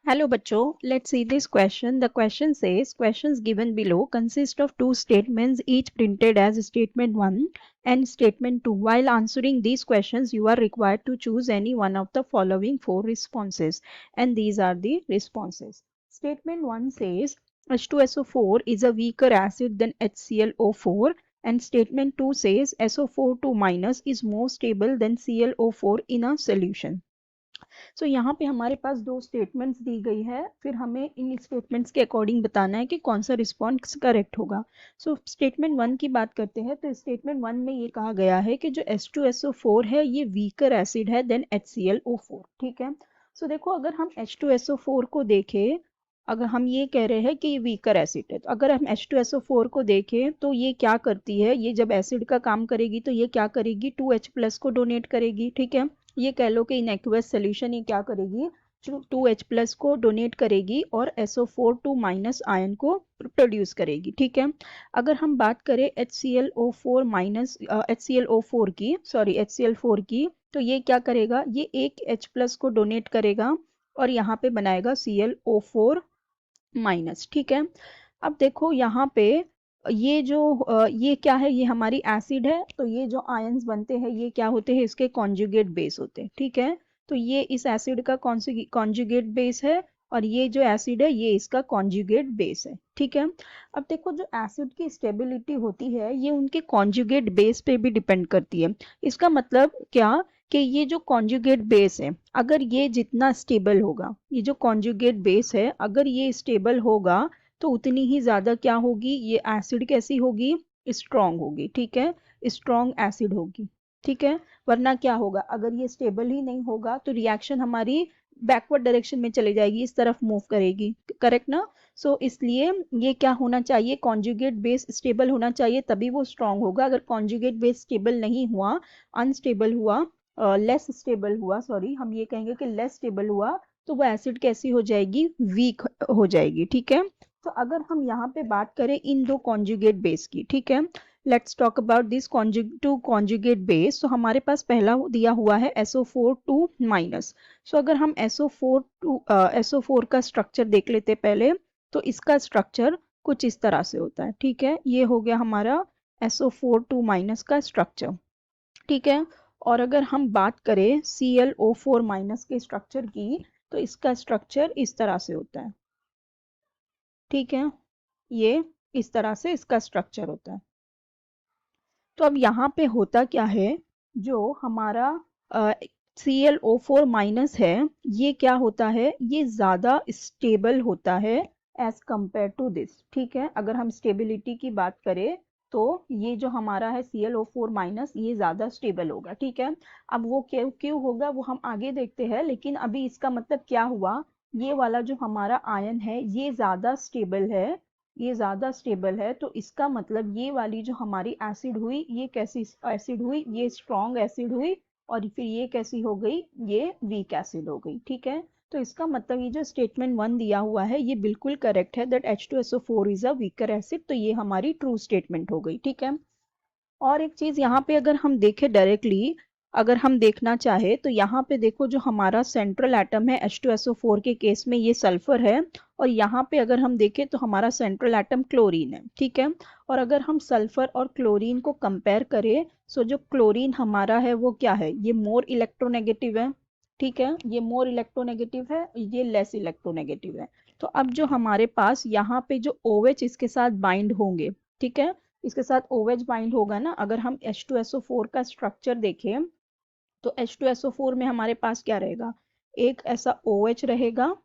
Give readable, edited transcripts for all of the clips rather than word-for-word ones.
Hello bachcho, let's see this question. The question says questions given below consist of two statements each printed as statement 1 and statement 2. While answering these questions you are required to choose any one of the following four responses, and these are the responses. Statement 1 says H2SO4 is a weaker acid than HClO4, and statement 2 says SO4 2- is more stable than ClO4 in a solution. सो यहाँ पे हमारे पास दो statements दी गई है, फिर हमें इन statements के according बताना है कि कौन सा रिस्पॉन्स करेक्ट होगा। सो स्टेटमेंट 1 की बात करते हैं तो स्टेटमेंट 1 में ये कहा गया है कि जो H2SO4 है ये वीकर एसिड है देन HClO4। ठीक है, सो देखो अगर हम H2SO4 को देखें, अगर हम ये कह रहे हैं कि ये वीकर एसिड है, तो अगर हम H2SO4 को देखें तो ये क्या करती है, ये जब एसिड का काम करेगी तो ये क्या करेगी, 2H+ को डोनेट करेगी। ठीक है, ये कह लो कि इन एक्वस सोल्यूशन ये क्या करेगी, 2H+ को डोनेट करेगी और SO4 2- आयन को प्रोड्यूस करेगी। ठीक है, अगर हम बात करें HClO4 की, सॉरी HCl4 की, तो ये क्या करेगा, ये एक H+ को डोनेट करेगा और यहाँ पे बनाएगा ClO4-। ठीक है, अब देखो यहाँ पे ये जो ये क्या है, ये हमारी एसिड है, तो ये जो आयंस बनते हैं ये क्या होते हैं, इसके कॉन्जुगेट बेस होते हैं। ठीक है, तो ये इस एसिड का कॉन्जुगेट बेस है और ये जो एसिड है ये इसका कॉन्जुगेट बेस है। ठीक है, अब देखो जो एसिड की स्टेबिलिटी होती है ये उनके कॉन्जुगेट बेस पे भी डिपेंड करती है। इसका मतलब क्या कि ये जो कॉन्जुगेट बेस है अगर ये जितना स्टेबल होगा, ये जो कॉन्जुगेट बेस है अगर ये स्टेबल होगा तो उतनी ही ज्यादा क्या होगी, ये एसिड कैसी होगी, स्ट्रॉन्ग होगी। ठीक है, स्ट्रॉन्ग एसिड होगी। ठीक है, वरना क्या होगा, अगर ये स्टेबल ही नहीं होगा तो रिएक्शन हमारी बैकवर्ड डायरेक्शन में चली जाएगी, इस तरफ मूव करेगी। करेक्ट ना? सो इसलिए ये क्या होना चाहिए, कॉन्जुगेट बेस स्टेबल होना चाहिए तभी वो स्ट्रॉन्ग होगा। अगर कॉन्जुगेट बेस स्टेबल नहीं हुआ, अनस्टेबल हुआ, लेस स्टेबल हुआ, सॉरी हम ये कहेंगे कि लेस स्टेबल हुआ, तो वो एसिड कैसी हो जाएगी, वीक हो जाएगी। ठीक है, तो अगर हम यहाँ पे बात करें इन दो कॉन्जुगेट बेस की, ठीक है, let's talk about this to conjugate base. तो हमारे पास पहला दिया हुआ है SO4 2-। सो अगर हम SO4 का स्ट्रक्चर देख लेते पहले, तो इसका स्ट्रक्चर कुछ इस तरह से होता है। ठीक है, ये हो गया हमारा SO4 2- का स्ट्रक्चर। ठीक है, और अगर हम बात करें ClO4- के स्ट्रक्चर की, तो इसका स्ट्रक्चर इस तरह से होता है। ठीक है, ये इस तरह से इसका स्ट्रक्चर होता है। तो अब यहाँ पे होता क्या है, जो हमारा ClO4- है ये क्या होता है, ये ज़्यादा स्टेबल होता है एज कंपेयर टू दिस। ठीक है, अगर हम स्टेबिलिटी की बात करें तो ये जो हमारा है ClO4- ये ज़्यादा स्टेबल होगा। ठीक है, अब वो क्यों क्यों होगा वो हम आगे देखते हैं, लेकिन अभी इसका मतलब क्या हुआ, ये वाला जो हमारा आयन है ये ज़्यादा स्टेबल है, ये ज़्यादा स्टेबल है, तो इसका मतलब ये वाली जो हमारी एसिड हुई ये कैसी एसिड हुई, ये स्ट्रॉन्ग एसिड हुई, और फिर ये कैसी हो गई, ये वीक एसिड हो गई। ठीक है, तो इसका मतलब ये जो स्टेटमेंट 1 दिया हुआ है ये बिल्कुल करेक्ट है, that H2SO4 is a weaker acid, तो ये हमारी ट्रू स्टेटमेंट हो गई। ठीक है, और एक चीज यहाँ पे अगर हम देखें डायरेक्टली, अगर हम देखना चाहे तो यहाँ पे देखो जो हमारा सेंट्रल एटम है H2SO4 के केस में ये सल्फर है, और यहाँ पे अगर हम देखें तो हमारा सेंट्रल एटम क्लोरीन है। ठीक है, और अगर हम सल्फर और क्लोरीन को कंपेयर करें, सो जो क्लोरीन हमारा है वो क्या है, ये मोर इलेक्ट्रोनेगेटिव है। ठीक है, ये मोर इलेक्ट्रोनेगेटिव है, ये लेस इलेक्ट्रोनेगेटिव है। तो अब जो हमारे पास यहाँ पे जो OH इसके साथ बाइंड होंगे, ठीक है, इसके साथ OH बाइंड होगा ना, अगर हम H2SO4 का स्ट्रक्चर देखें तो H2SO4 में हमारे पास क्या रहेगा, एक ऐसा OH रहेगा।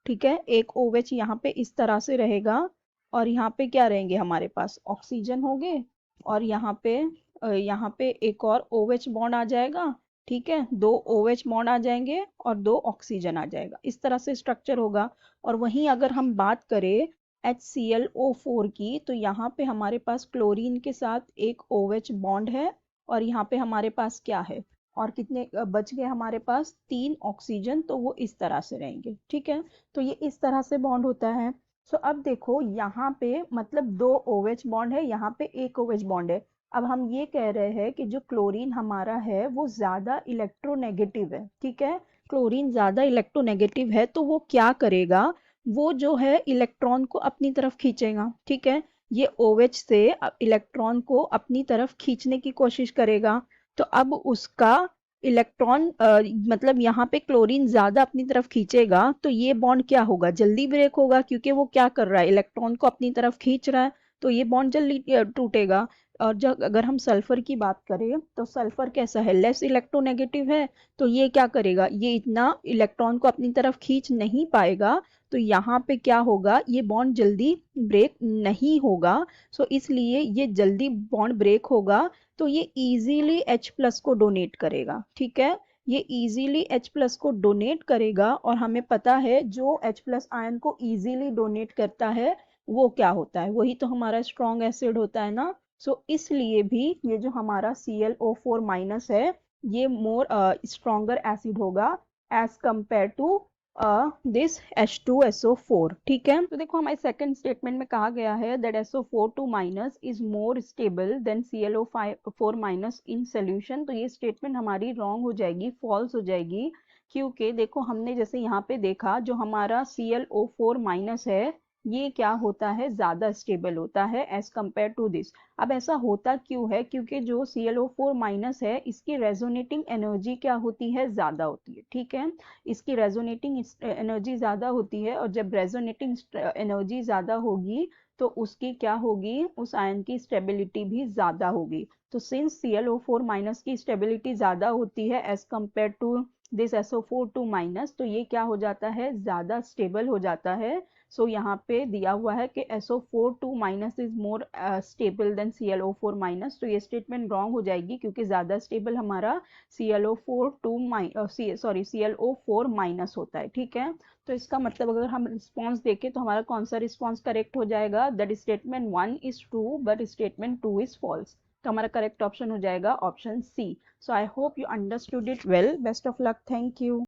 ठीक है, एक OH यहाँ पे इस तरह से रहेगा, और यहाँ पे क्या रहेंगे, हमारे पास ऑक्सीजन होंगे, और यहाँ पे एक और OH बॉन्ड आ जाएगा। ठीक है, दो OH बॉन्ड आ जाएंगे और दो ऑक्सीजन आ जाएगा, इस तरह से स्ट्रक्चर होगा। और वहीं अगर हम बात करें HClO4 की, तो यहाँ पे हमारे पास क्लोरीन के साथ एक OH बॉन्ड है, और यहाँ पे हमारे पास क्या है, और कितने बच गए हमारे पास, 3 ऑक्सीजन, तो वो इस तरह से रहेंगे। ठीक है, तो ये इस तरह से बॉन्ड होता है। सो अब देखो यहाँ पे मतलब 2 OH बॉन्ड है, यहाँ पे एक OH बॉन्ड है। अब हम ये कह रहे हैं कि जो क्लोरीन हमारा है वो ज्यादा इलेक्ट्रोनेगेटिव है। ठीक है, क्लोरीन ज़्यादा इलेक्ट्रोनेगेटिव है तो वो क्या करेगा, वो जो है इलेक्ट्रॉन को अपनी तरफ खींचेगा, ठीक है। ये OH से इलेक्ट्रॉन को अपनी तरफ खींचने की कोशिश करेगा। तो अब उसका इलेक्ट्रॉन मतलब यहाँ पे क्लोरीन ज़्यादा अपनी तरफ खींचेगा तो ये बॉन्ड क्या होगा, जल्दी ब्रेक होगा, क्योंकि वो क्या कर रहा है, इलेक्ट्रॉन को अपनी तरफ खींच रहा है। तो ये बॉन्ड जल्दी टूटेगा। और जब अगर हम सल्फर की बात करें तो सल्फर कैसा है, लेस इलेक्ट्रोनेगेटिव है। तो ये क्या करेगा, ये इतना इलेक्ट्रॉन को अपनी तरफ खींच नहीं पाएगा। तो यहाँ पे क्या होगा, ये बॉन्ड जल्दी ब्रेक नहीं होगा। सो इसलिए ये जल्दी बॉन्ड ब्रेक होगा तो ये इजीली H+ को डोनेट करेगा, ठीक है। ये इजीली H+ को डोनेट करेगा और हमें पता है जो H+ आयन को इजीली डोनेट करता है वो क्या होता है, वही तो हमारा स्ट्रॉन्ग एसिड होता है ना। सो इसलिए भी ये जो हमारा ClO4- है ये मोर स्ट्रॉन्गर एसिड होगा as compare to this H2SO4, ठीक है। तो देखो हमारे सेकंड स्टेटमेंट में कहा गया है that SO4 is more stable then ClO4 in solution. तो ये स्टेटमेंट हमारी रॉन्ग हो जाएगी, फॉल्स हो जाएगी, क्योंकि देखो हमने जैसे यहाँ पे देखा जो हमारा ClO4- है ये क्या होता है, ज्यादा स्टेबल होता है एज कंपेयर टू दिस। अब ऐसा होता क्यों है, क्योंकि जो ClO4- है इसकी रेजोनेटिंग एनर्जी क्या होती है, ज्यादा होती है, ठीक है। इसकी रेजोनेटिंग एनर्जी ज्यादा होती है और जब रेजोनेटिंग एनर्जी ज्यादा होगी तो उसकी क्या होगी, उस आयन की स्टेबिलिटी भी ज्यादा होगी। तो सिंस ClO4- की स्टेबिलिटी ज्यादा होती है as compare to this SO4 तो ये क्या हो जाता है, ज्यादा स्टेबल हो जाता है। सो यहाँ पे दिया हुआ है कि SO4 is more stable then ClO4। तो ये स्टेटमेंट रॉन्ग हो जाएगी क्योंकि ज्यादा स्टेबल हमारा ClO4 होता है, ठीक है। तो इसका मतलब अगर हम रिस्पॉन्स देखें तो हमारा कौन सा रिस्पॉन्स करेक्ट हो जाएगा, that statement 1 is true but statement 2 is false. तो हमारा करेक्ट ऑप्शन हो जाएगा option C। So I hope you understood it well. Best of luck, thank you.